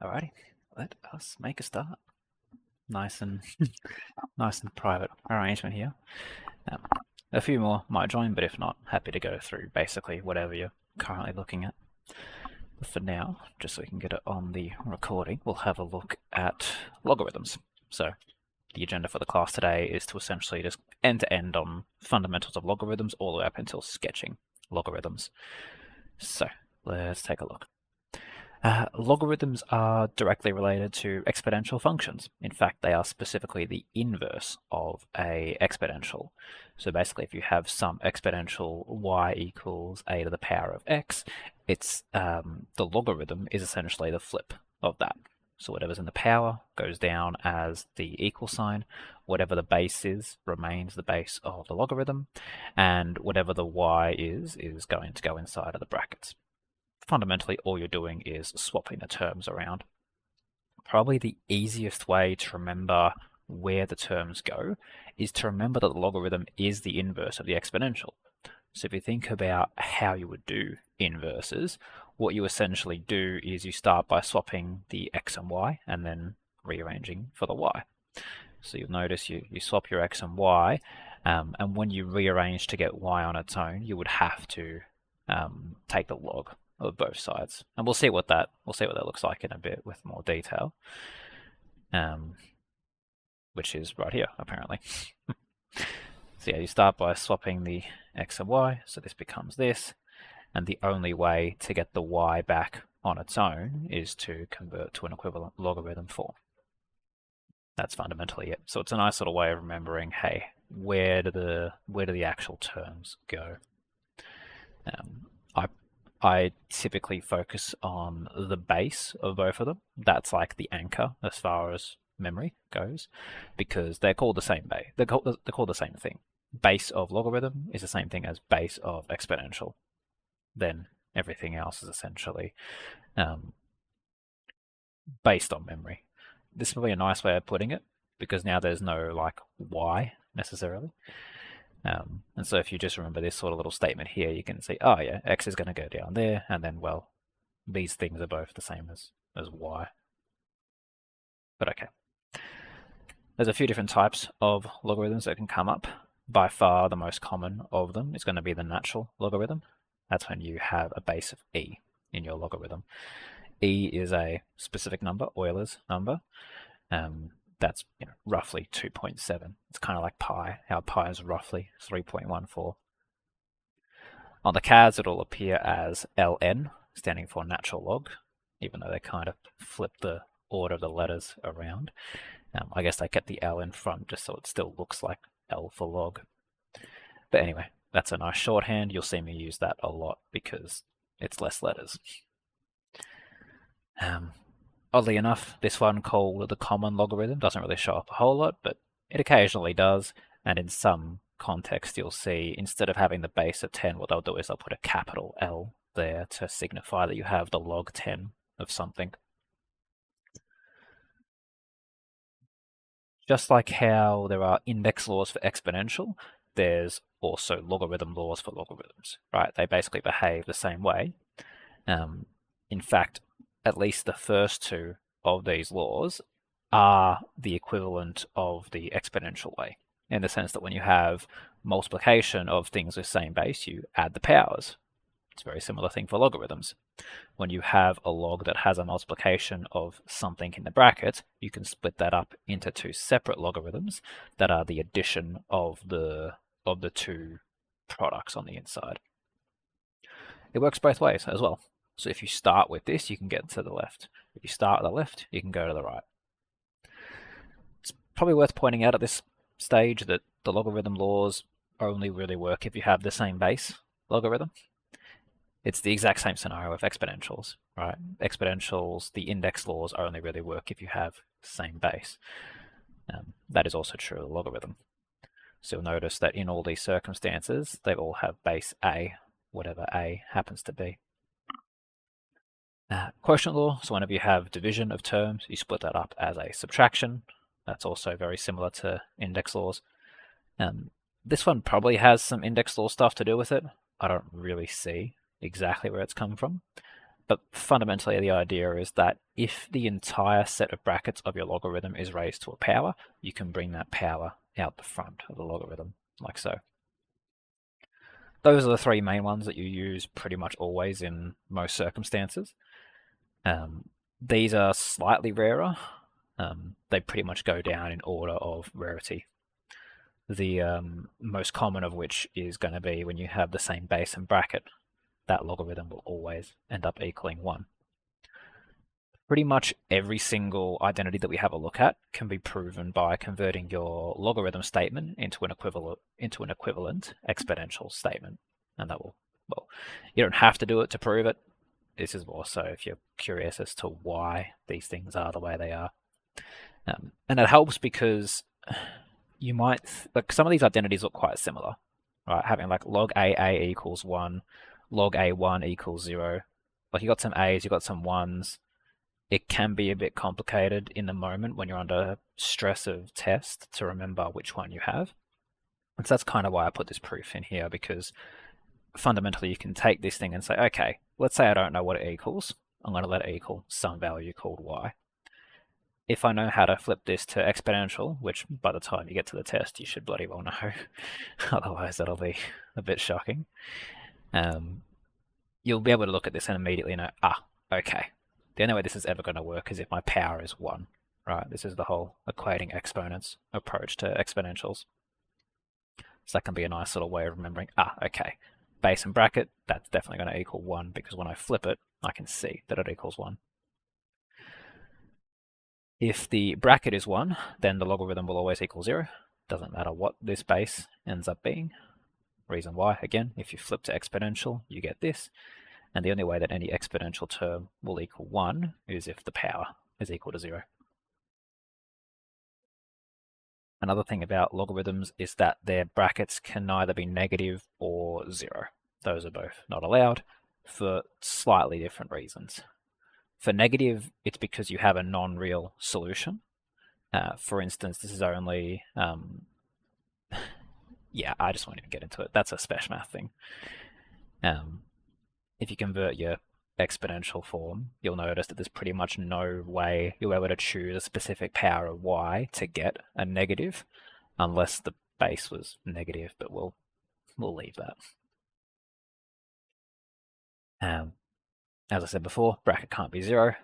Alrighty, let us make a start. Nice and nice and private arrangement here. Um, a few more might join, but if not, happy to go through basically whatever you're currently looking at. But for now, just so we can get it on the recording, we'll have a look at logarithms. So the agenda for the class today is to essentially just end-to-end on fundamentals of logarithms all the way up until sketching logarithms. So let's take a look. Logarithms are directly related to exponential functions. In fact, they are specifically the inverse of a exponential. So basically, if you have some exponential y equals a to the power of x, it's the logarithm is essentially the flip of that. So whatever's in the power goes down as the equal sign. Whatever the base is remains the base of the logarithm, and whatever the y is going to go inside of the brackets. Fundamentally, all you're doing is swapping the terms around. Probably the easiest way to remember where the terms go is to remember that the logarithm is the inverse of the exponential. So if you think about how you would do inverses, what you essentially do is you start by swapping the x and y and then rearranging for the y. So you'll notice you swap your x and y, and when you rearrange to get y on its own, you would have to take the log of both sides, and we'll see what that looks like in a bit with more detail, which is right here apparently. So yeah, you start by swapping the x and y, so this becomes this, and the only way to get the y back on its own is to convert to an equivalent logarithm form. That's fundamentally it. So it's a nice little way of remembering, hey, where do the actual terms go? I typically focus on the base of both of them. That's like the anchor as far as memory goes, because they're called the same base. They're called the same thing. Base of logarithm is the same thing as base of exponential. Then everything else is essentially based on memory. This will be a nice way of putting it, because now there's no like y necessarily. And so if you just remember this sort of little statement here, you can see, oh yeah, x is going to go down there, and then, well, these things are both the same as y. But okay. There's a few different types of logarithms that can come up. By far the most common of them is going to be the natural logarithm. That's when you have a base of e in your logarithm. E is a specific number, Euler's number. That's roughly 2.7. It's kind of like pi. Our pi is roughly 3.14. On the CADs, it'll appear as ln, standing for natural log, even though they kind of flip the order of the letters around. I guess they kept the L in front just so it still looks like L for log. But anyway, that's a nice shorthand. You'll see me use that a lot because it's less letters. Oddly enough, this one called the common logarithm doesn't really show up a whole lot, but it occasionally does, and in some context you'll see instead of having the base of 10, what they'll do is they'll put a capital L there to signify that you have the log 10 of something. Just like how there are index laws for exponential, there's also logarithm laws for logarithms, right? They basically behave the same way. In fact, at least the first two of these laws are the equivalent of the exponential way, in the sense that when you have multiplication of things with same base, you add the powers. It's a very similar thing for logarithms. When you have a log that has a multiplication of something in the bracket, you can split that up into two separate logarithms that are the addition of the two products on the inside. It works both ways as well. So if you start with this, you can get to the left. If you start at the left, you can go to the right. It's probably worth pointing out at this stage that the logarithm laws only really work if you have the same base logarithm. It's the exact same scenario with exponentials, right? Exponentials, the index laws only really work if you have the same base. That is also true of the logarithm. So you'll notice that in all these circumstances, they all have base a, whatever a happens to be. Quotient law, so whenever you have division of terms, you split that up as a subtraction. That's also very similar to index laws. This one probably has some index law stuff to do with it. I don't really see exactly where it's come from. But fundamentally, the idea is that if the entire set of brackets of your logarithm is raised to a power, you can bring that power out the front of the logarithm, like so. Those are the three main ones that you use pretty much always in most circumstances. These are slightly rarer. They pretty much go down in order of rarity. The most common of which is going to be when you have the same base and bracket, that logarithm will always end up equaling 1. Pretty much every single identity that we have a look at can be proven by converting your logarithm statement into an equivalent exponential statement. And that will, well, you don't have to do it to prove it. This is more so if you're curious as to why these things are the way they are. And it helps because you might, like some of these identities look quite similar, right? Having like log AA equals 1, log A1 equals 0. Like you got some A's, you got some 1s. It can be a bit complicated in the moment when you're under stress of test to remember which one you have. And so that's kind of why I put this proof in here, because fundamentally you can take this thing and say, okay, let's say I don't know what it equals. I'm going to let it equal some value called y. If I know how to flip this to exponential, which by the time you get to the test, you should bloody well know, otherwise that'll be a bit shocking. You'll be able to look at this and immediately know, okay, the only way this is ever going to work is if my power is 1, right? This is the whole equating exponents approach to exponentials. So that can be a nice little way of remembering, okay, base and bracket, that's definitely going to equal 1, because when I flip it, I can see that it equals 1. If the bracket is 1, then the logarithm will always equal 0. Doesn't matter what this base ends up being. Reason why, again, if you flip to exponential, you get this. And the only way that any exponential term will equal 1 is if the power is equal to 0. Another thing about logarithms is that their brackets can neither be negative or 0. Those are both not allowed for slightly different reasons. For negative, it's because you have a non-real solution. For instance, this is only... yeah, I just won't even get into it. That's a special math thing. If you convert your exponential form, you'll notice that there's pretty much no way you'll be able to choose a specific power of y to get a negative, unless the base was negative, but we'll leave that. As I said before, bracket can't be 0.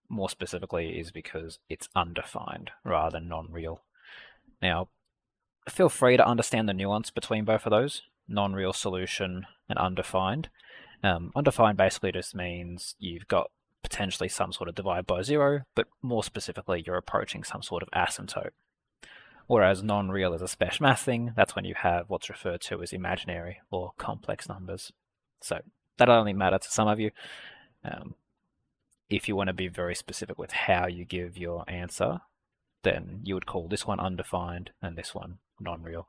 More specifically is because it's undefined rather than non-real. Now, feel free to understand the nuance between both of those, non-real solution and undefined. Undefined basically just means you've got potentially some sort of divide by 0, but more specifically, you're approaching some sort of asymptote. Whereas non-real is a special math thing, that's when you have what's referred to as imaginary or complex numbers. So that'll only matter to some of you. If you want to be very specific with how you give your answer, then you would call this one undefined and this one non-real.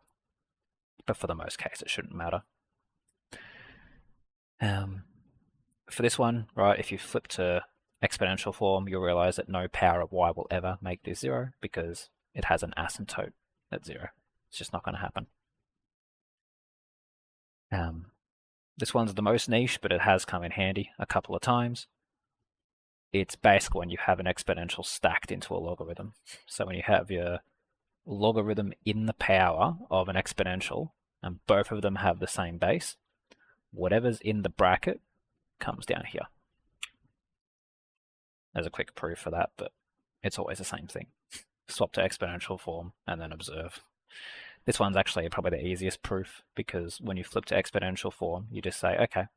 But for the most case, it shouldn't matter. For this one, right, if you flip to exponential form, you'll realize that no power of y will ever make this 0 because it has an asymptote at 0. It's just not going to happen. This one's the most niche, but it has come in handy a couple of times. It's basically when you have an exponential stacked into a logarithm. So when you have your logarithm in the power of an exponential, and both of them have the same base, whatever's in the bracket comes down here. There's a quick proof for that, but it's always the same thing. Swap to exponential form and then observe. This one's actually probably the easiest proof, because when you flip to exponential form, you just say, okay,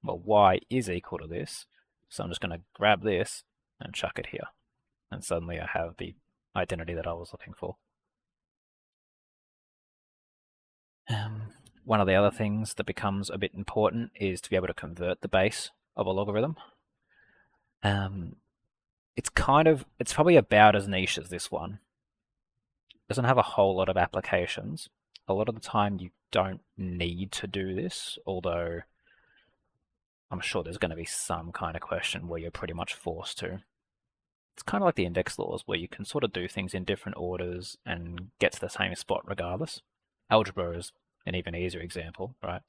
well, y is equal to this, so I'm just going to grab this and chuck it here. And suddenly I have the identity that I was looking for. One of the other things that becomes a bit important is to be able to convert the base of a logarithm. It's probably about as niche as this one. It doesn't have a whole lot of applications. A lot of the time you don't need to do this, although I'm sure there's going to be some kind of question where you're pretty much forced to. It's kind of like the index laws, where you can sort of do things in different orders and get to the same spot regardless. Algebra is an even easier example, right?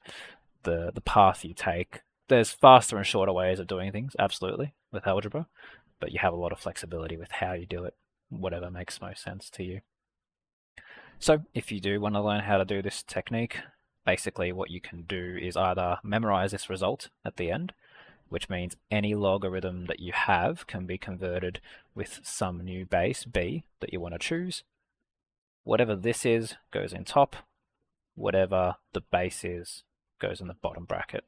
The path you take there's faster and shorter ways of doing things, absolutely, with algebra, but you have a lot of flexibility with how you do it, whatever makes most sense to you. So if you do want to learn how to do this technique, basically what you can do is either memorize this result at the end, which means any logarithm that you have can be converted with some new base, b, that you want to choose. Whatever this is goes in top, whatever the base is goes in the bottom bracket.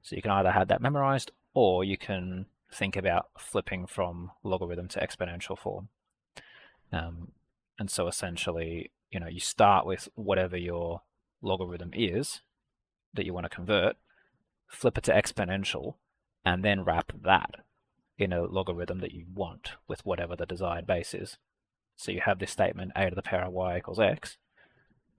So you can either have that memorized, or you can think about flipping from logarithm to exponential form. And so essentially, you start with whatever your logarithm is that you want to convert, flip it to exponential, and then wrap that in a logarithm that you want with whatever the desired base is. So you have this statement, a to the power of y equals x.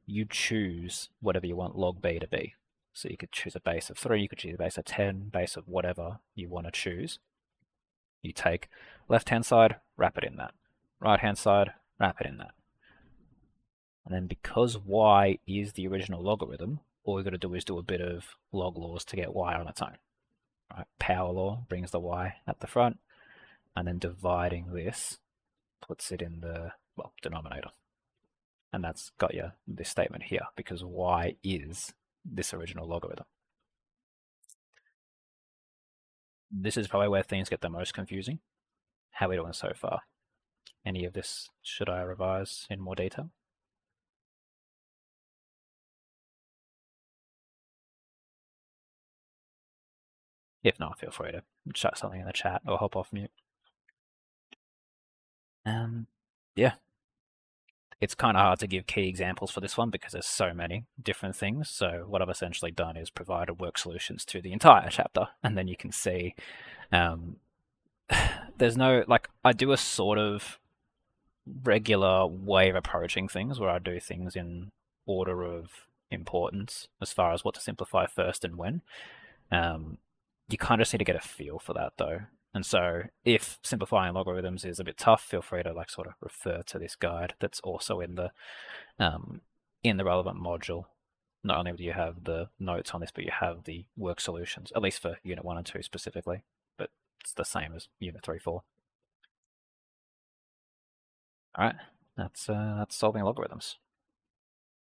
You choose whatever you want log b to be. So you could choose a base of 3, you could choose a base of 10, base of whatever you want to choose. You take left-hand side, wrap it in that. Right-hand side, wrap it in that. And then because y is the original logarithm, all we've got to do is do a bit of log laws to get y on its own. Right? Power law brings the y at the front, and then dividing this puts it in the denominator. And that's got you this statement here, because y is this original logarithm. This is probably where things get the most confusing. How are we doing so far? Any of this should I revise in more detail? If not, feel free to chat something in the chat or hop off mute. Yeah, it's kind of hard to give key examples for this one because there's so many different things. So what I've essentially done is provided work solutions to the entire chapter, and then you can see there's no, I do a sort of regular way of approaching things where I do things in order of importance as far as what to simplify first and when. You kind of just need to get a feel for that though. And so if simplifying logarithms is a bit tough, feel free to sort of refer to this guide that's also in the relevant module. Not only do you have the notes on this, but you have the work solutions, at least for Unit 1 and 2 specifically, but it's the same as Unit 3, 4. All right, that's solving logarithms.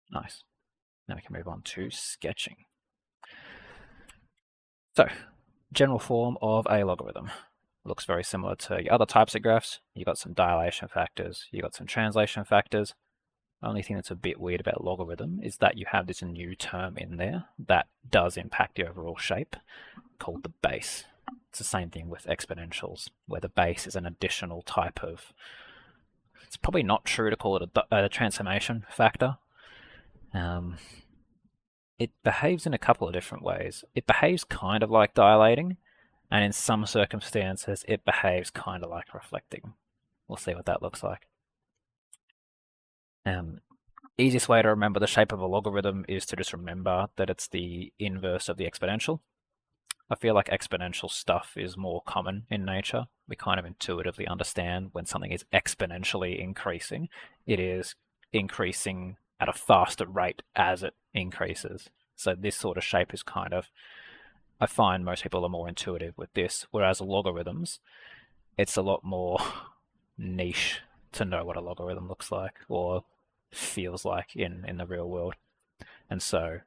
Nice. Now we can move on to sketching. So, general form of a logarithm. Looks very similar to your other types of graphs. You got some dilation factors, you got some translation factors. The only thing that's a bit weird about logarithm is that you have this new term in there that does impact the overall shape, called the base. It's the same thing with exponentials, where the base is an additional type of... It's probably not true to call it a transformation factor. It behaves in a couple of different ways. It behaves kind of like dilating, and in some circumstances it behaves kind of like reflecting. We'll see what that looks like. Easiest way to remember the shape of a logarithm is to just remember that it's the inverse of the exponential. I feel like exponential stuff is more common in nature. We kind of intuitively understand when something is exponentially increasing, it is increasing at a faster rate as it increases. So this sort of shape is kind of, I find most people are more intuitive with this, whereas logarithms, it's a lot more niche to know what a logarithm looks like or feels like in the real world. And so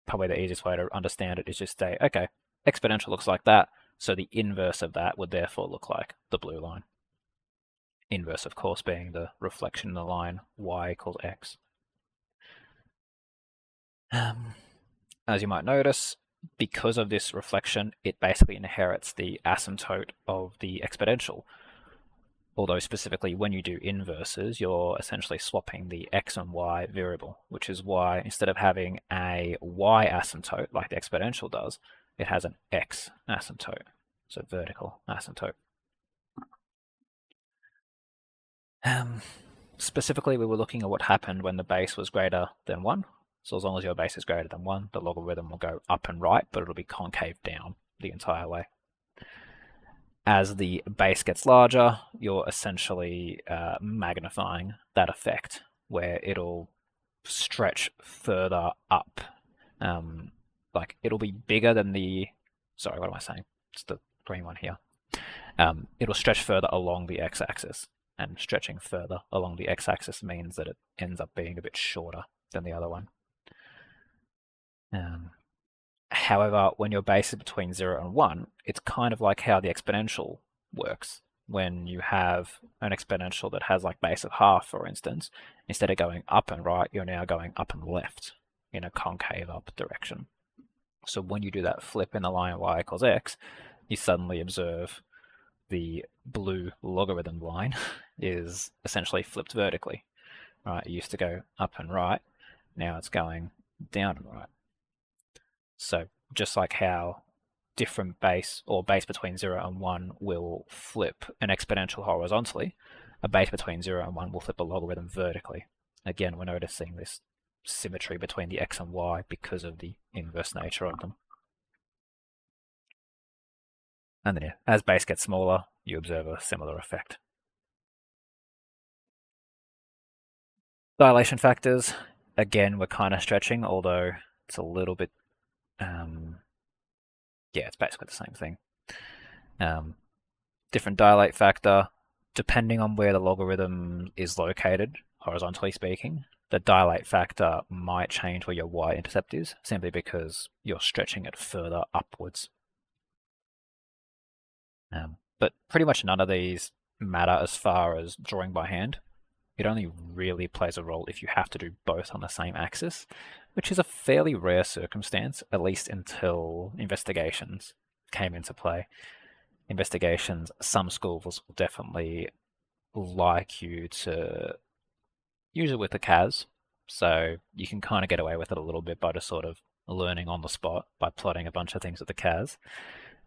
probably the easiest way to understand it is just say, okay, exponential looks like that, so the inverse of that would therefore look like the blue line. Inverse, of course, being the reflection in the line y equals x. As you might notice, because of this reflection, it basically inherits the asymptote of the exponential. Although specifically when you do inverses, you're essentially swapping the x and y variable, which is why instead of having a y asymptote like the exponential does, it has an x asymptote, so vertical asymptote. Specifically, we were looking at what happened when the base was greater than 1. So as long as your base is greater than 1, the logarithm will go up and right, but it'll be concave down the entire way. As the base gets larger, you're essentially magnifying that effect, where it'll stretch further up. Like it'll be bigger than the sorry, what am I saying? It's the green one here. It'll stretch further along the x-axis, and stretching further along the x-axis means that it ends up being a bit shorter than the other one. However, when your base is between 0 and 1, it's kind of like how the exponential works. When you have an exponential that has like base of half, for instance, instead of going up and right, you're now going up and left in a concave up direction. So when you do that flip in the line y equals x, you suddenly observe the blue logarithm line is essentially flipped vertically. Right? It used to go up and right, now it's going down and right. So just like how different base or base between 0 and 1 will flip an exponential horizontally, a base between 0 and 1 will flip a logarithm vertically. Again, we're noticing this symmetry between the x and y because of the inverse nature of them. And then as base gets smaller, you observe a similar effect. Dilation factors, again, we're kind of stretching, although it's a little bit, yeah, it's basically the same thing. Different dilate factor, depending on where the logarithm is located, horizontally speaking, the dilate factor might change where your y-intercept is, simply because you're stretching it further upwards. But pretty much none of these matter as far as drawing by hand. It only really plays a role if you have to do both on the same axis, which is a fairly rare circumstance, at least until investigations came into play. Investigations, some schools will definitely like you to use it with the CAS, so you can kind of get away with it a little bit by just sort of learning on the spot by plotting a bunch of things with the CAS.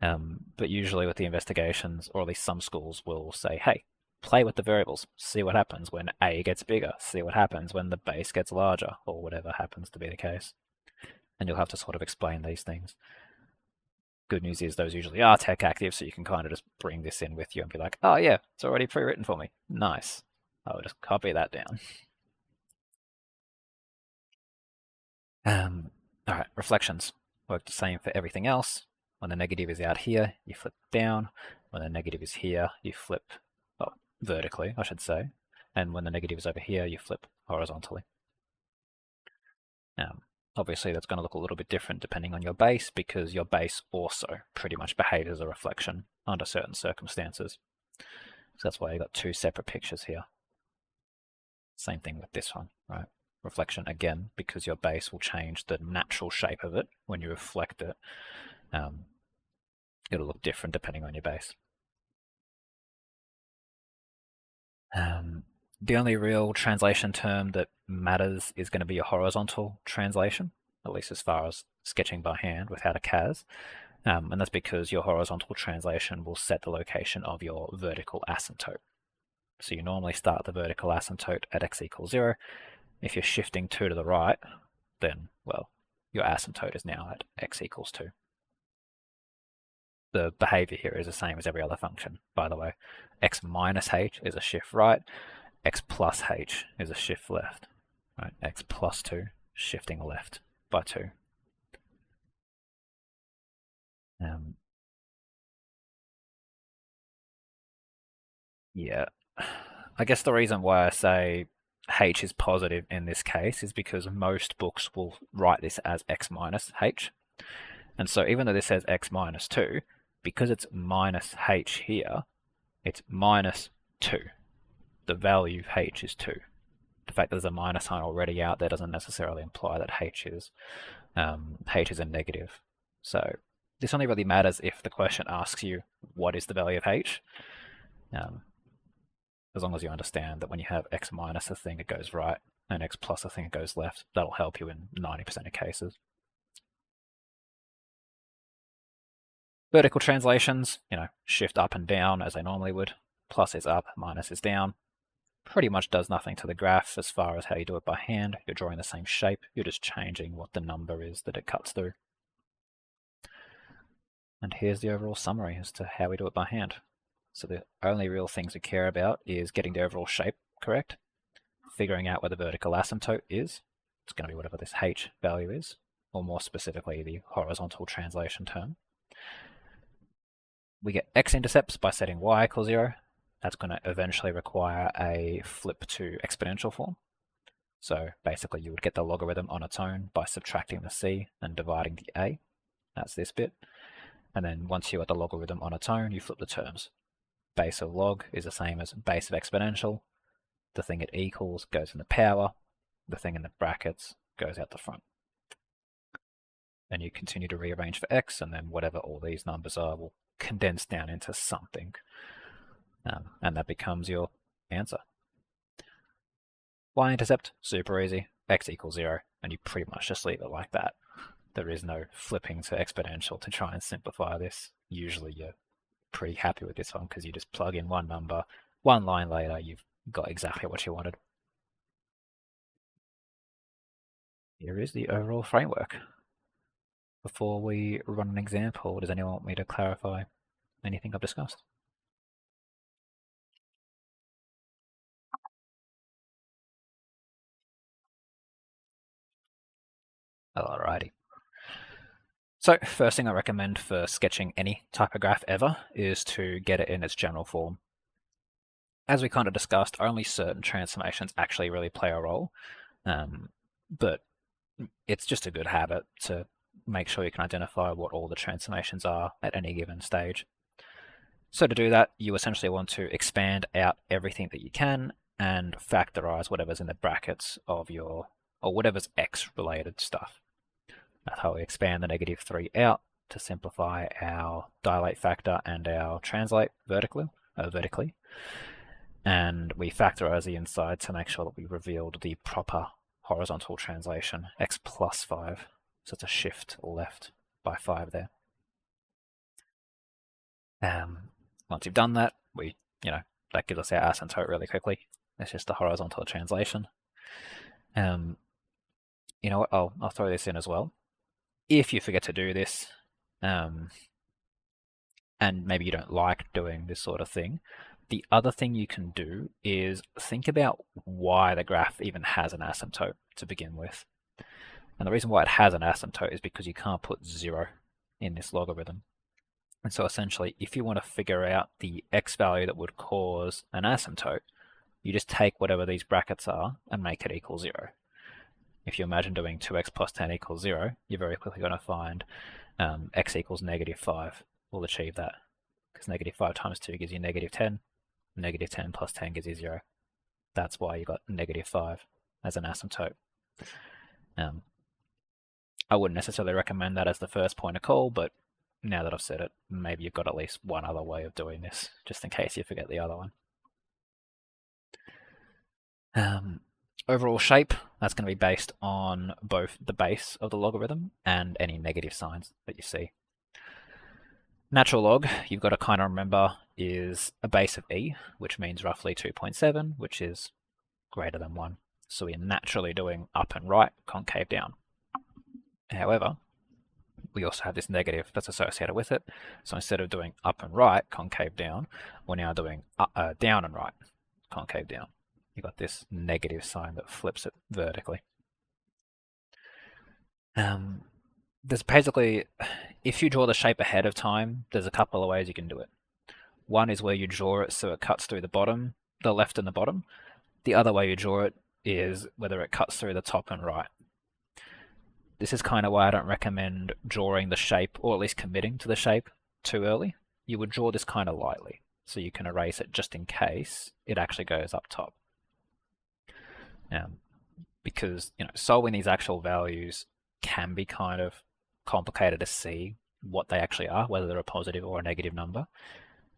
But usually with the investigations, or at least some schools will say, hey, play with the variables, see what happens when A gets bigger, see what happens when the base gets larger, or whatever happens to be the case. And you'll have to sort of explain these things. Good news is those usually are tech active, so you can kind of just bring this in with you and be like, oh yeah, it's already pre-written for me. Nice. I'll just copy that down. All right, reflections work the same for everything else. When the negative is out here, you flip down. When the negative is here, you flip vertically, I should say. And when the negative is over here, you flip horizontally. Obviously, that's going to look a little bit different depending on your base, because your base also pretty much behaves as a reflection under certain circumstances. So that's why you've got two separate pictures here. Same thing with this one, right? Reflection again, because your base will change the natural shape of it when you reflect it. It'll look different depending on your base. The only real translation term that matters is going to be a horizontal translation, at least as far as sketching by hand without a CAS. And that's because your horizontal translation will set the location of your vertical asymptote. So you normally start the vertical asymptote at x equals 0. If you're shifting 2 to the right, then, well, your asymptote is now at x equals 2. The behavior here is the same as every other function, by the way. X minus h is a shift right, x plus h is a shift left. Right? X plus 2, shifting left by 2. Yeah, I guess the reason why I say h is positive in this case is because most books will write this as x minus h. And so even though this says x minus 2, because it's minus h here, it's minus 2. The value of h is 2. The fact that there's a minus sign already out there doesn't necessarily imply that h is a negative. So this only really matters if the question asks you what is the value of h. As long as you understand that when you have x minus a thing, it goes right, and x plus a thing, it goes left. That'll help you in 90% of cases. Vertical translations, shift up and down as they normally would. Plus is up, minus is down. Pretty much does nothing to the graph as far as how you do it by hand. You're drawing the same shape, you're just changing what the number is that it cuts through. And here's the overall summary as to how we do it by hand. So the only real things we care about is getting the overall shape correct, figuring out where the vertical asymptote is. It's going to be whatever this h value is, or more specifically the horizontal translation term. We get x-intercepts by setting y equals 0. That's going to eventually require a flip to exponential form. So basically you would get the logarithm on its own by subtracting the c and dividing the a. That's this bit. And then once you got the logarithm on its own, you flip the terms. Base of log is the same as base of exponential. The thing it equals goes in the power. The thing in the brackets goes out the front. And you continue to rearrange for x, and then whatever all these numbers are will condense down into something. And that becomes your answer. Y-intercept, super easy. X equals 0, and you pretty much just leave it like that. There is no flipping to exponential to try and simplify this. Usually you're pretty happy with this one because you just plug in one number, one line later, you've got exactly what you wanted. Here is the overall framework. Before we run an example, does anyone want me to clarify anything I've discussed? Alrighty. So first thing I recommend for sketching any type of graph ever is to get it in its general form. As we kind of discussed, only certain transformations actually really play a role, but it's just a good habit to make sure you can identify what all the transformations are at any given stage. So to do that, you essentially want to expand out everything that you can and factorize whatever's in the brackets of your, or whatever's x related stuff. That's how we expand the -3 out to simplify our dilate factor and our translate vertically. And we factorize the inside to make sure that we revealed the proper horizontal translation, x plus 5. So it's a shift left by 5 there. Once you've done that, that gives us our asymptote really quickly. It's just the horizontal translation. You know what? I'll throw this in as well. If you forget to do this, and maybe you don't like doing this sort of thing, the other thing you can do is think about why the graph even has an asymptote to begin with. And the reason why it has an asymptote is because you can't put 0 in this logarithm. And so essentially, if you want to figure out the x value that would cause an asymptote, you just take whatever these brackets are and make it equal 0. If you imagine doing 2x plus 10 equals 0, you're very quickly going to find x equals -5 will achieve that. Because -5 times 2 gives you -10. -10 plus 10 gives you 0. That's why you got -5 as an asymptote. I wouldn't necessarily recommend that as the first point of call, but now that I've said it, maybe you've got at least one other way of doing this, just in case you forget the other one. Overall shape, that's going to be based on both the base of the logarithm and any negative signs that you see. Natural log, you've got to kind of remember, is a base of e, which means roughly 2.7, which is greater than 1. So we're naturally doing up and right, concave down. However, we also have this negative that's associated with it. So instead of doing up and right, concave down, we're now doing down and right, concave down. You've got this negative sign that flips it vertically. There's basically, if you draw the shape ahead of time, there's a couple of ways you can do it. One is where you draw it so it cuts through the bottom, the left and the bottom. The other way you draw it is whether it cuts through the top and right. This is kind of why I don't recommend drawing the shape, or at least committing to the shape, too early. You would draw this kind of lightly, so you can erase it just in case it actually goes up top. Because solving these actual values can be kind of complicated to see what they actually are, whether they're a positive or a negative number,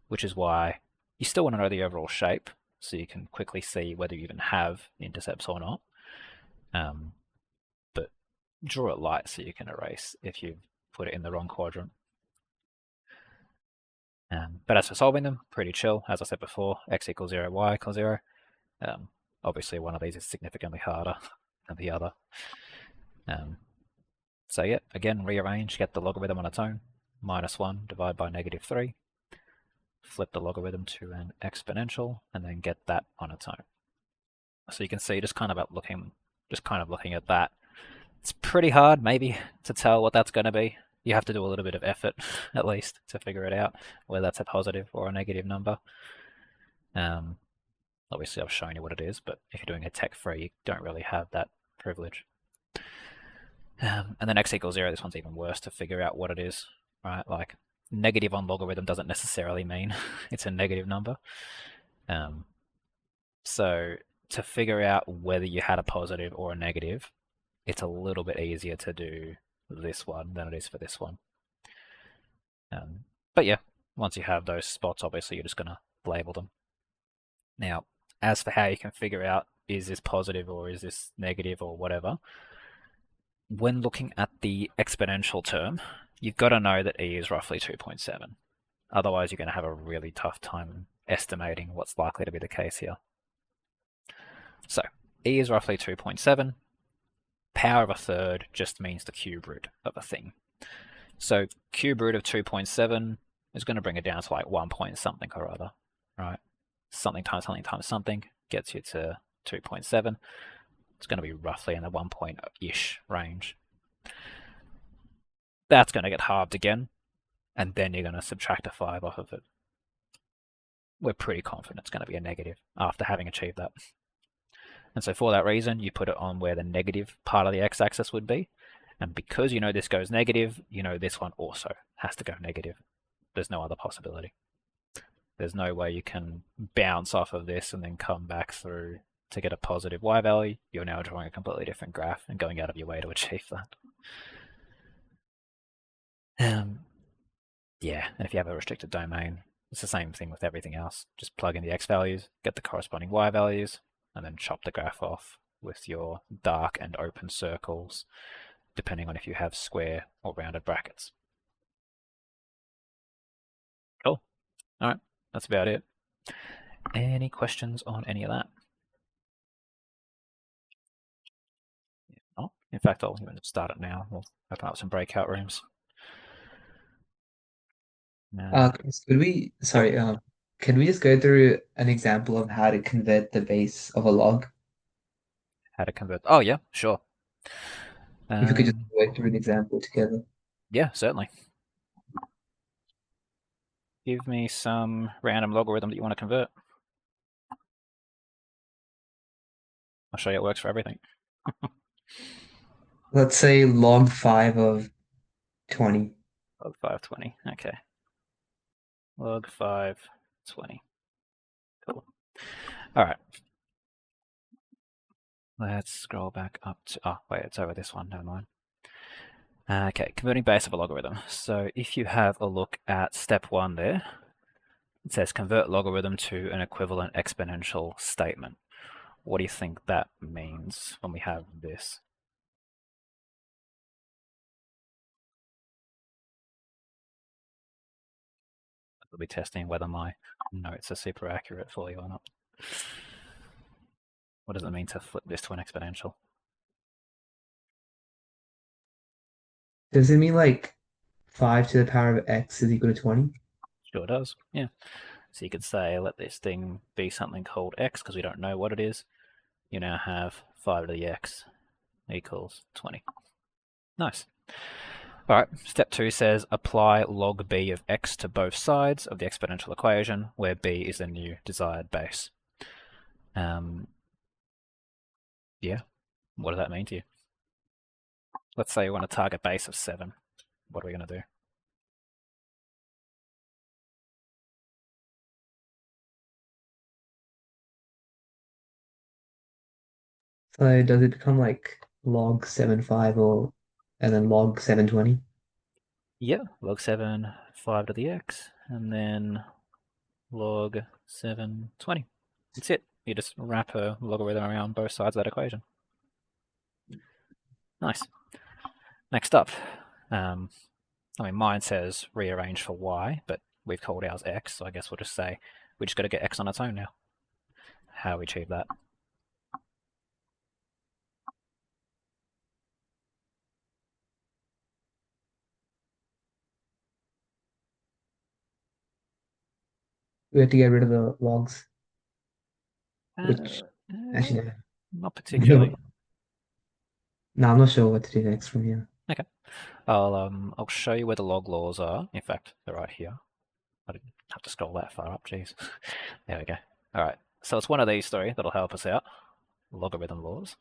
which is why you still want to know the overall shape so you can quickly see whether you even have intercepts or not. But draw it light so you can erase if you put it in the wrong quadrant. But as for solving them, pretty chill. As I said before, x equals 0, y equals 0. Obviously, one of these is significantly harder than the other. So yeah, again, rearrange, get the logarithm on its own. -1 divided by -3. Flip the logarithm to an exponential, and then get that on its own. So you can see, just kind of looking at that, it's pretty hard maybe to tell what that's going to be. you have to do a little bit of effort, at least, to figure it out, whether that's a positive or a negative number. Um, Obviously, I've shown you what it is, but if you're doing a tech-free, you don't really have that privilege. And then x equals 0, this one's even worse to figure out what it is, right? Like, negative on logarithm doesn't necessarily mean it's a negative number. So to figure out whether you had a positive or a negative, it's a little bit easier to do this one than it is for this one. But yeah, once you have those spots, obviously you're just going to label them. Now, as for how you can figure out is this positive or is this negative or whatever, when looking at the exponential term, you've got to know that e is roughly 2.7. Otherwise, you're going to have a really tough time estimating what's likely to be the case here. So, e is roughly 2.7. Power of a third just means the cube root of a thing. So cube root of 2.7 is going to bring it down to like 1 point something or other, right? Something times something times something gets you to 2.7. It's going to be roughly in the 1 point-ish range. That's going to get halved again, and then you're going to subtract a 5 off of it. We're pretty confident it's going to be a negative after having achieved that. And so for that reason, you put it on where the negative part of the x-axis would be. And because you know this goes negative, you know this one also has to go negative. There's no other possibility. There's no way you can bounce off of this and then come back through to get a positive y value. You're now drawing a completely different graph and going out of your way to achieve that. Yeah, and if you have a restricted domain, it's the same thing with everything else. Just plug in the x values, get the corresponding y values, and then chop the graph off with your dark and open circles, depending on if you have square or rounded brackets. Cool. All right, that's about it. Any questions on any of that? Oh, in fact, I'll even start it now. We'll open up some breakout rooms. Chris, can we just go through an example of how to convert the base of a log? How to convert? Oh, yeah, sure. If we could just work through an example together. Yeah, certainly. Give me some random logarithm that you want to convert. I'll show you it works for everything. Let's say log 5 of 20. Log 520. Okay. Log 520. Cool. All right. Let's scroll back up to... Oh, wait, it's over this one. Never mind. Okay, converting base of a logarithm. So if you have a look at step 1 there, it says convert logarithm to an equivalent exponential statement. What do you think that means when we have this? We'll be testing whether my notes are super accurate for you or not. What does it mean to flip this to an exponential? Does it mean like 5 to the power of x is equal to 20? Sure does, yeah. So you could say, let this thing be something called x, because we don't know what it is. You now have 5 to the x equals 20. Nice. All right, step 2 says apply log b of x to both sides of the exponential equation, where b is the new desired base. Yeah, what does that mean to you? Let's say you want a target base of 7. What are we going to do? So does it become like log 7.5 or and then log 7.20? Yeah, log 7, 5 to the x, and then log 720. That's it. You just wrap a logarithm around both sides of that equation. Nice. Next up, mine says rearrange for y, but we've called ours x, so I guess we'll just say we just got to get x on its own now. How we achieve that? We have to get rid of the logs, which Uh, actually Not no. particularly. No, I'm not sure what to do next from here. Okay. I'll show you where the log laws are. In fact, they're right here. I didn't have to scroll that far up, jeez. There we go. Alright, so it's one of these three that'll help us out. Logarithm laws.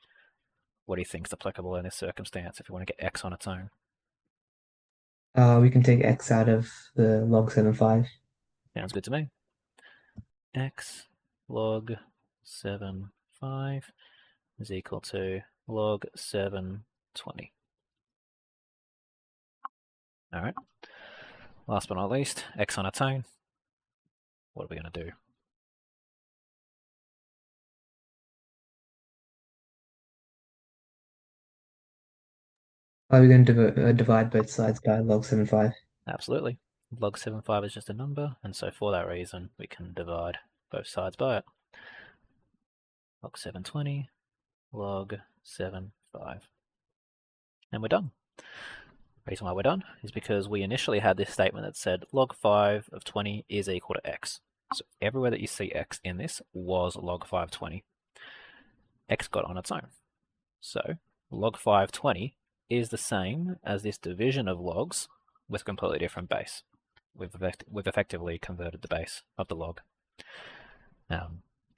What do you think is applicable in this circumstance if you want to get x on its own? We can take x out of the log 7/5. Sounds good to me. X log 7/5 is equal to log 7/20. Alright, last but not least, x on its own. What are we going to do? Are we going to divide both sides by log 7/5? Absolutely. Log 7/5 is just a number, and so for that reason, we can divide both sides by it. Log 7/20, log 7/5. And we're done. The reason why we're done is because we initially had this statement that said log 5 of 20 is equal to x. So everywhere that you see x in this was log 5/20. X got on its own. So log 5/20 is the same as this division of logs with a completely different base. We've effectively converted the base of the log.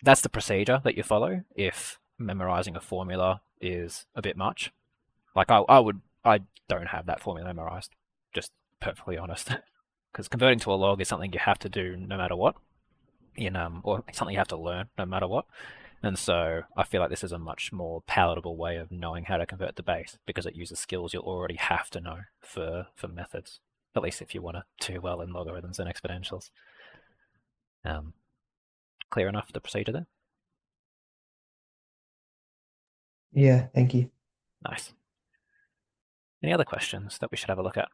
That's the procedure that you follow if memorizing a formula is a bit much. Like I don't have that formula memorized, just perfectly honest, because converting to a log is something you have to do no matter what, or something you have to learn no matter what. And so I feel like this is a much more palatable way of knowing how to convert the base because it uses skills you'll already have to know for methods, at least if you want to do well in logarithms and exponentials. Clear enough the procedure there? Yeah, thank you. Nice. Any other questions that we should have a look at?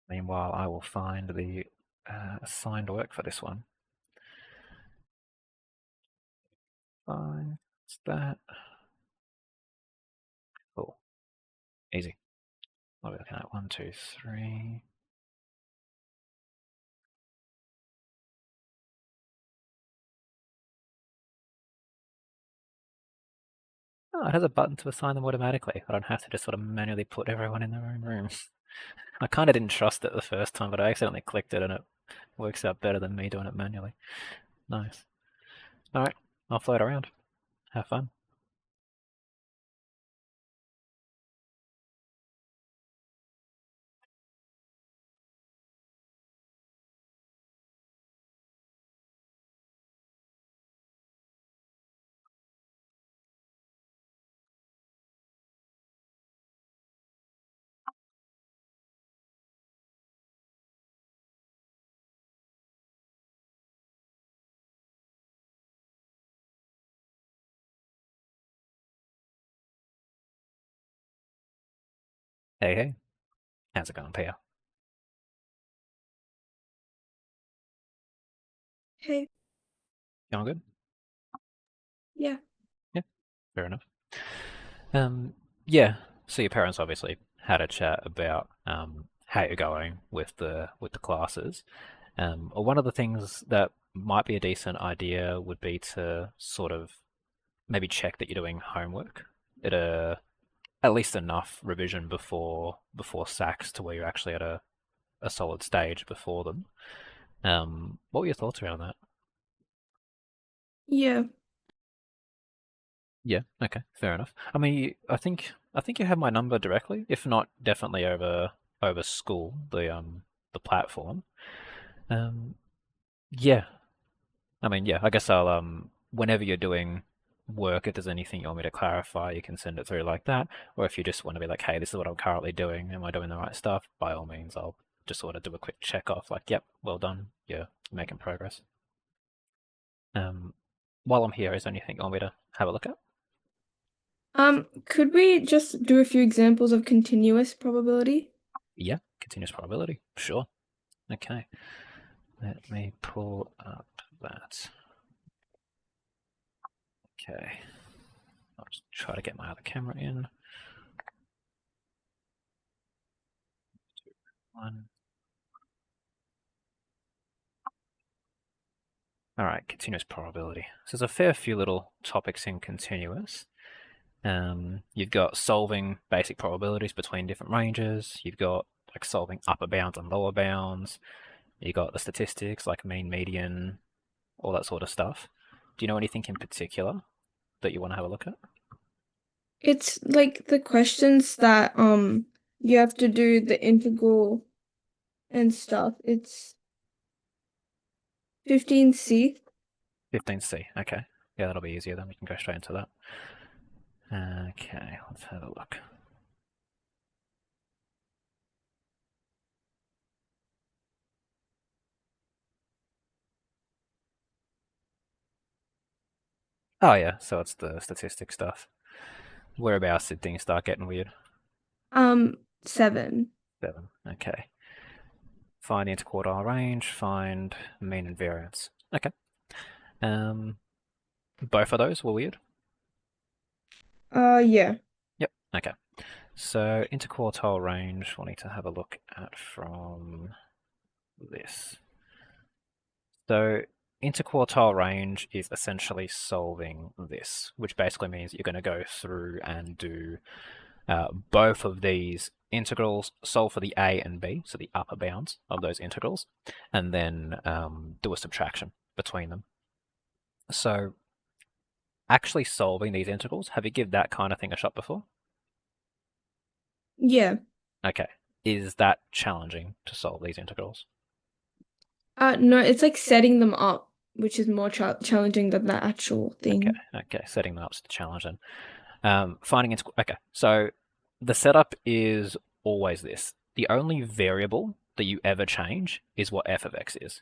Meanwhile, I will find the assigned work for this one. Fine, it's that. Cool, easy. What are we looking at? 1, 2, 3. Oh, it has a button to assign them automatically. I don't have to just sort of manually put everyone in their own room. I kind of didn't trust it the first time, but I accidentally clicked it and it works out better than me doing it manually. Nice. Alright, I'll float around. Have fun. Hey, hey. How's it going, Pia? Hey, Going good? yeah. Yeah, fair enough. Um, yeah. So your parents obviously had a chat about how you're going with the classes. Or one of the things that might be a decent idea would be to sort of maybe check that you're doing homework at at least enough revision before SACs to where you're actually at a solid stage before them. What were your thoughts around that? Yeah. Yeah, okay, fair enough. I mean, I think you have my number directly, if not definitely over school, the platform. Um, yeah, I mean, yeah, I guess I'll whenever you're doing work, if there's anything you want me to clarify, you can send it through like that. Or if you just want to be like, hey, this is what I'm currently doing, am I doing the right stuff? By all means, I'll just sort of do a quick check off, like, yep, well done, yeah, making progress. Um, while I'm here, is there anything you want me to have a look at? Could we just do a few examples of continuous probability? Yeah, continuous probability, sure. Okay, let me pull up that. Okay, I'll just try to get my other camera in. 1. All right, continuous probability. So there's a fair few little topics in continuous. You've got solving basic probabilities between different ranges. You've got like solving upper bounds and lower bounds. You've got the statistics like mean, median, all that sort of stuff. Do you know anything in particular that you want to have a look at? It's like the questions that you have to do the integral and stuff. It's 15C. 15C, okay. Yeah, that'll be easier then. We can go straight into that. Okay, let's have a look. Oh yeah, so it's the statistic stuff. Whereabouts did things start getting weird? 7. 7, okay. Find the interquartile range, find mean and variance. Okay. Both of those were weird? Yeah. Yep, okay. So interquartile range, we'll need to have a look at from this. So interquartile range is essentially solving this, which basically means you're going to go through and do both of these integrals, solve for the a and b, so the upper bounds of those integrals, and then do a subtraction between them. So actually solving these integrals, have you give that kind of thing a shot before? Yeah. Okay. Is that challenging to solve these integrals? No, it's like setting them up, which is more challenging than the actual thing. Okay, setting them up is the challenge then. Okay, so the setup is always this. The only variable that you ever change is what f of x is.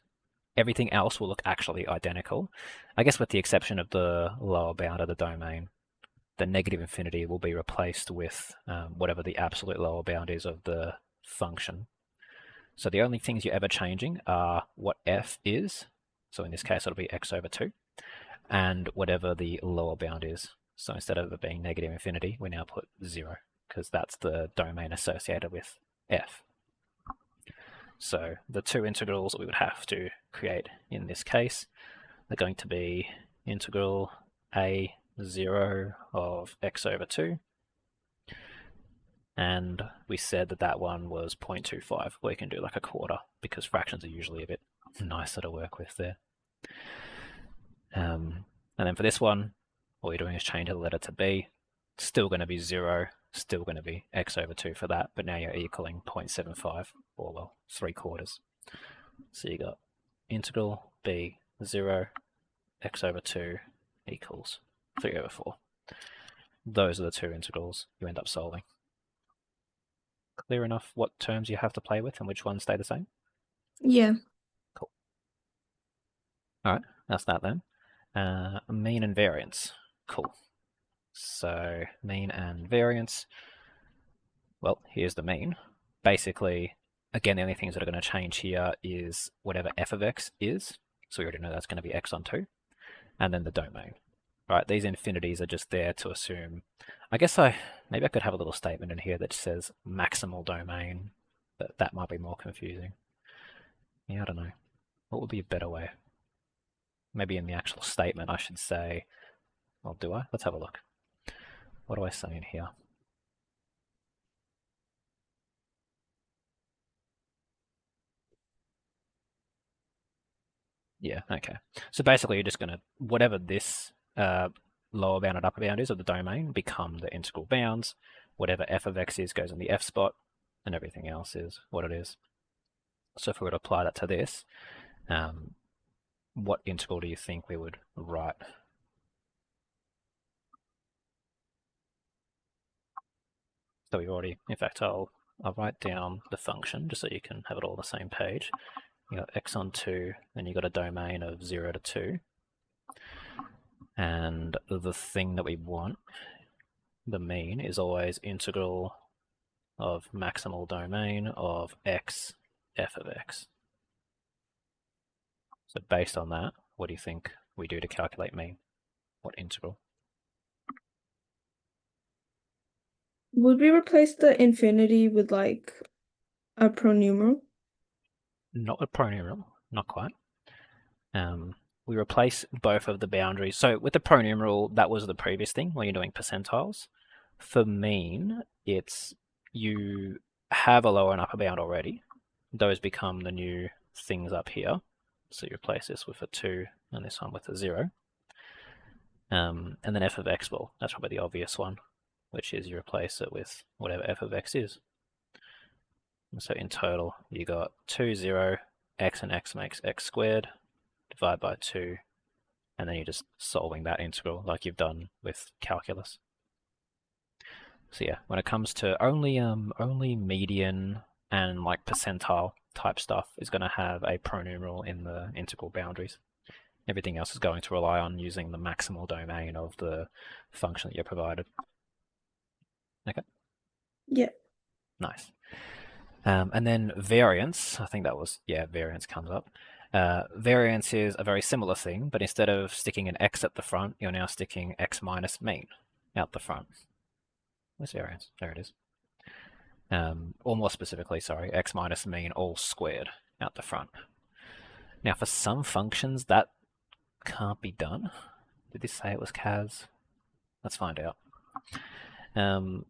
Everything else will look actually identical. I guess with the exception of the lower bound of the domain. The negative infinity will be replaced with whatever the absolute lower bound is of the function. So the only things you're ever changing are what f is, so in this case it'll be x over 2, and whatever the lower bound is. So instead of it being negative infinity, we now put 0, because that's the domain associated with f. So the two integrals that we would have to create in this case are going to be integral a0 of x over 2, and we said that that one was 0.25. We can do like a quarter because fractions are usually a bit nicer to work with there. And then for this one, all you're doing is change the letter to b. Still going to be 0, still going to be x over 2 for that, but now you're equaling 0.75, or well, 3/4. So you got integral b 0, x over 2 equals 3 over 4. Those are the two integrals you end up solving. Clear enough what terms you have to play with and which ones stay the same? Yeah. Cool. All right, that's that then. Mean and variance. Cool. So mean and variance. Well, here's the mean. Basically, again, the only things that are going to change here is whatever f of x is. So we already know that's going to be x on 2. And then the domain. Right, these infinities are just there to assume. I guess maybe I could have a little statement in here that says maximal domain, but that might be more confusing. Yeah, I don't know. What would be a better way? Maybe in the actual statement I should say, well, do I? Let's have a look. What do I say in here? Yeah, okay. So basically you're just going to, whatever this lower bound and upper bound is of the domain become the integral bounds. Whatever f of x is goes in the f spot, and everything else is what it is. So if we were to apply that to this, what integral do you think we would write? So we've already, in fact, I'll write down the function just so you can have it all on the same page. You got x on 2, then you got a domain of 0 to 2. And the thing that we want, the mean, is always integral of maximal domain of x f of x. So based on that, what do you think we do to calculate mean? What integral? Would we replace the infinity with like a pronumeral? Not a pronumeral, not quite. we replace both of the boundaries. So with the pronumeral, that was the previous thing when you're doing percentiles. For mean, it's you have a lower and upper bound already. Those become the new things up here. So you replace this with a 2 and this one with a 0. And then f of x, well, that's probably the obvious one, which is you replace it with whatever f of x is. And so in total, you got 2, 0, x and x makes x squared, divide by 2, and then you're just solving that integral like you've done with calculus. So yeah, when it comes to only median and like percentile type stuff is going to have a pronumeral in the integral boundaries. Everything else is going to rely on using the maximal domain of the function that you're provided. Okay? Yeah. Nice. And then variance, I think that was, yeah, variance comes up. Variance is a very similar thing, but instead of sticking an x at the front, you're now sticking x minus mean out the front. Where's variance? There it is. Or more specifically, sorry, x minus mean all squared out the front. Now, for some functions, that can't be done. Did this say it was cas? Let's find out. I'm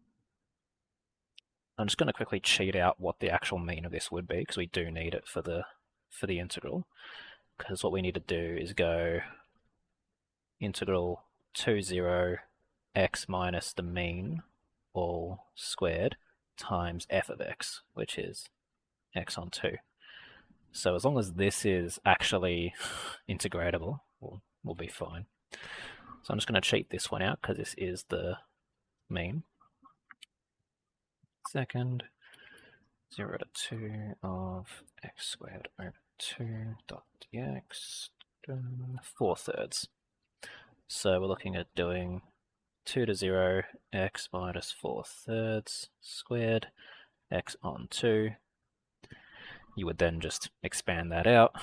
just going to quickly cheat out what the actual mean of this would be, because we do need it for the integral. Because what we need to do is go integral 2, 0, x minus the mean all squared times f of x, which is x on 2. So as long as this is actually integratable, we'll be fine. So I'm just going to cheat this one out because this is the mean. Second, 0 to 2 of x squared over 2 dot dx, 4/3. So we're looking at doing 2 to 0, x minus 4/3 squared, x on 2. You would then just expand that out.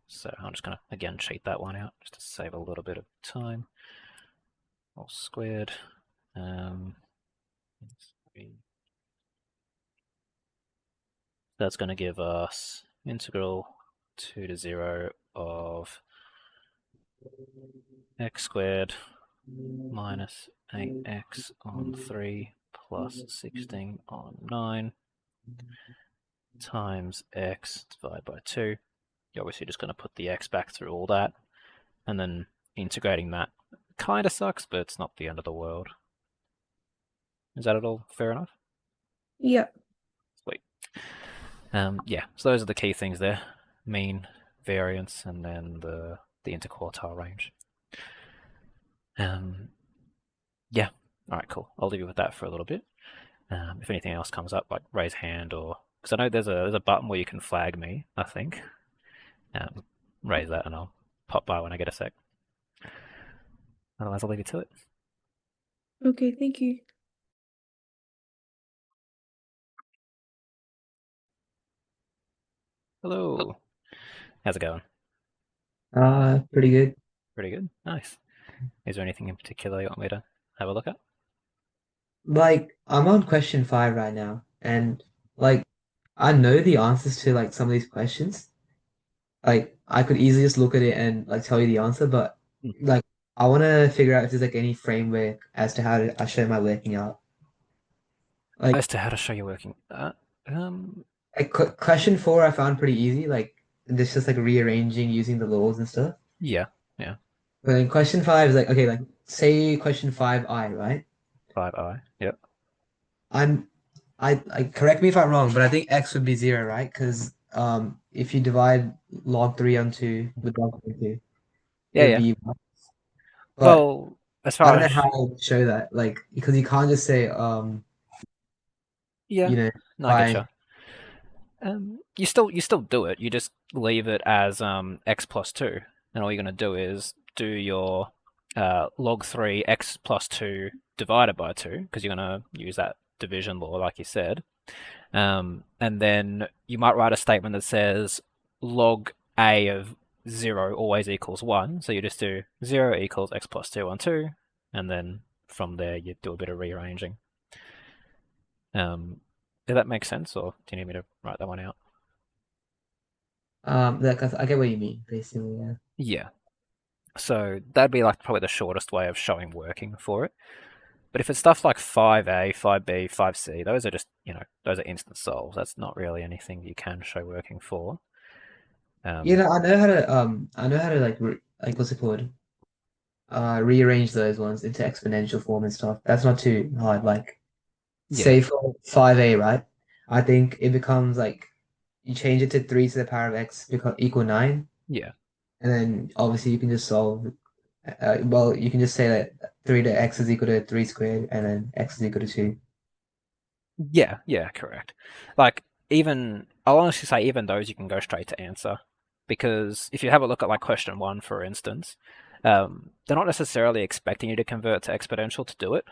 So I'm just going to, again, cheat that one out just to save a little bit of time. All squared. That's going to give us integral 2 to 0 of x squared minus 8x on 3 plus 16 on 9 times x divided by 2. You're obviously just going to put the x back through all that, and then integrating that kind of sucks, but it's not the end of the world. Is that at all fair enough? Yeah. Sweet. Yeah, so those are the key things there. Mean, variance, and then the interquartile range. Yeah, alright, cool. I'll leave you with that for a little bit. If anything else comes up, like raise hand or... Because I know there's a button where you can flag me, I think. Raise that and I'll pop by when I get a sec. Otherwise, I'll leave you to it. Okay, thank you. Hello. How's it going? Pretty good. Pretty good. Nice. Is there anything in particular you want me to have a look at? Like, I'm on question 5 right now, and like, I know the answers to like some of these questions. Like, I could easily just look at it and like tell you the answer, but like, I want to figure out if there's like any framework as to how I show my working out. Like, As to how to show you working. question 4, I found pretty easy. Like, this just like rearranging using the laws and stuff. Yeah. But then question 5 is like, okay, like say question 5i, right? 5i. Yep. I correct me if I'm wrong, but I think x would be 0, right? Because if you divide log 3 on 2 with log 2, it would Yeah. be 1. But Well, as I far don't know as... how to show that, like, because you can't just say Yeah. you know, No, I by getcha. You still do it. You just leave it as x plus 2, and all you're going to do is do your log 3 x plus 2 divided by 2, because you're going to use that division law, like you said. And then you might write a statement that says log a of 0 always equals 1. So you just do 0 equals x plus 2 on 2, and then from there you do a bit of rearranging. Did that make sense, or do you need me to write that one out? like I get what you mean, basically, yeah. Yeah. So that'd be like probably the shortest way of showing working for it. But if it's stuff like 5a, 5b, 5c, those are just, those are instant solves. That's not really anything you can show working for. You Um, know, I know how to like what's it called? Rearrange those ones into exponential form and stuff. That's not too hard. Like, yeah, say for 5a, right? I think it becomes like you change it to 3 to the power of x equal 9, yeah, and then obviously you can just solve. Well, you can just say that 3 to x is equal to 3 squared, and then x is equal to 2. yeah, yeah, correct. Like, I'll honestly say even those you can go straight to answer. Because if you have a look at like question one, for instance, they're not necessarily expecting you to convert to exponential to do it.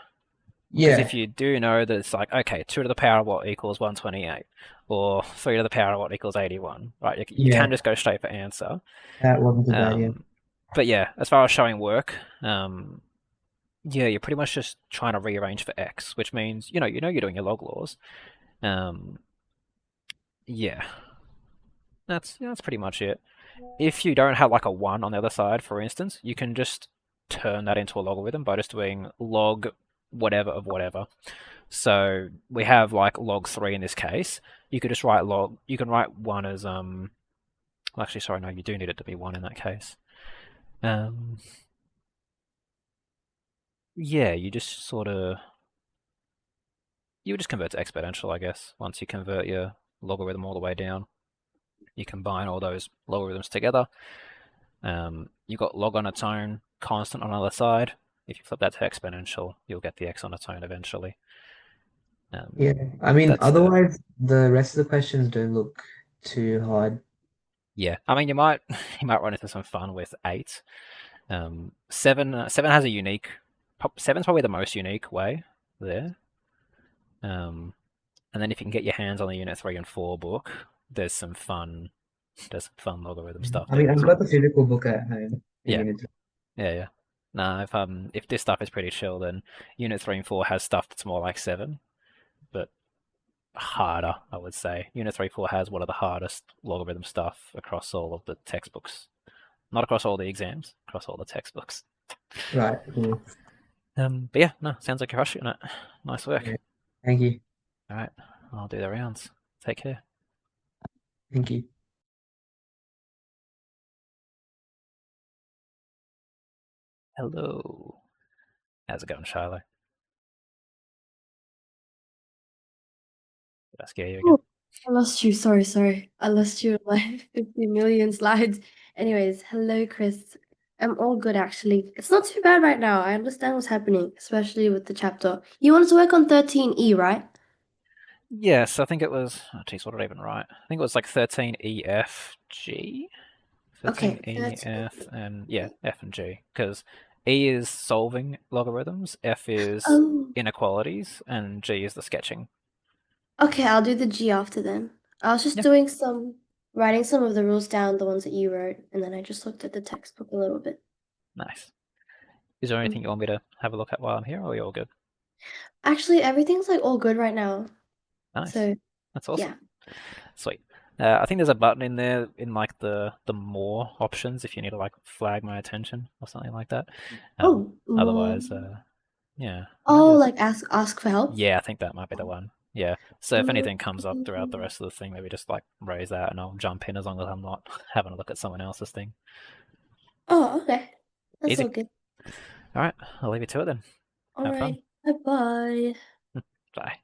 Because Yeah, if you do know that it's like, okay, 2 to the power of what equals 128, or 3 to the power of what equals 81, right? You yeah, can just go straight for answer. that wasn't too bad. Yeah, Um, but yeah, as far as showing work, yeah, you're pretty much just trying to rearrange for x, which means, you're doing your log laws. Um, yeah, that's pretty much it. If you don't have like a 1 on the other side, for instance, you can just turn that into a logarithm by just doing log whatever of whatever. So we have like log 3 in this case. You could just write you can write 1 as, well, actually, sorry, no, you do need it to be 1 in that case. Um, yeah, you would just convert to exponential, I guess. Once you convert your logarithm all the way down, you combine all those logarithms together. You've got log on its own, constant on the other side. If you flip that to exponential, you'll get the x on its own eventually. Um, yeah. I mean, that's the otherwise the rest of the questions don't look too hard. Yeah. I mean, you might you might run into some fun with 8. Seven has a unique. Seven's probably the most unique way there. And then if you can get your hands on the Unit 3 and 4 book, there's some fun. There's some fun logarithm stuff I mean, there I've as got the well. physical book at home in Yeah, Unit. yeah, yeah. Nah, if this stuff is pretty chill, then Unit 3 and 4 has stuff that's more like 7, but harder, I would say. Unit 3 4 has one of the hardest logarithm stuff across all of the textbooks. Not across all the exams, across all the textbooks. Right. Cool. But yeah, no, sounds like you're crushing it. Nice work. Yeah. Thank you. All right, I'll do the rounds. Take care. Thank you. Hello. How's it going, Shiloh? Did I scare you again? Oh, I lost you. Sorry. I lost you in like 50 million slides. Anyways, hello, Chris. I'm all good, actually. It's not too bad right now. I understand what's happening, especially with the chapter. You wanted to work on 13E, right? Yes, I think it was. Oh, geez, what did I even write? I think it was like 13EFG? Okay, 13EF, 13. and yeah, F and G. Because E is solving logarithms, F is Oh, inequalities, and G is the sketching. okay, I'll do the G after then. I was just Yeah, doing writing some of the rules down, the ones that you wrote, and then I just looked at the textbook a little bit. nice. Is there anything you want me to have a look at while I'm here, or are you all good? Actually, everything's like all good right now. Nice. So, That's awesome. yeah. Sweet. I think there's a button in there in like the more options if you need to like flag my attention or something like that. Oh, more. Otherwise, yeah, maybe Oh, that's. like ask for help? Yeah, I think that might be the one. Yeah. So if anything comes up throughout the Okay. rest of the thing, maybe just like raise that and I'll jump in as long as I'm not having a look at someone else's thing. Oh, okay. That's all Easy. good. All right, I'll leave you to it then. All Have fun. right. Bye-bye. Bye.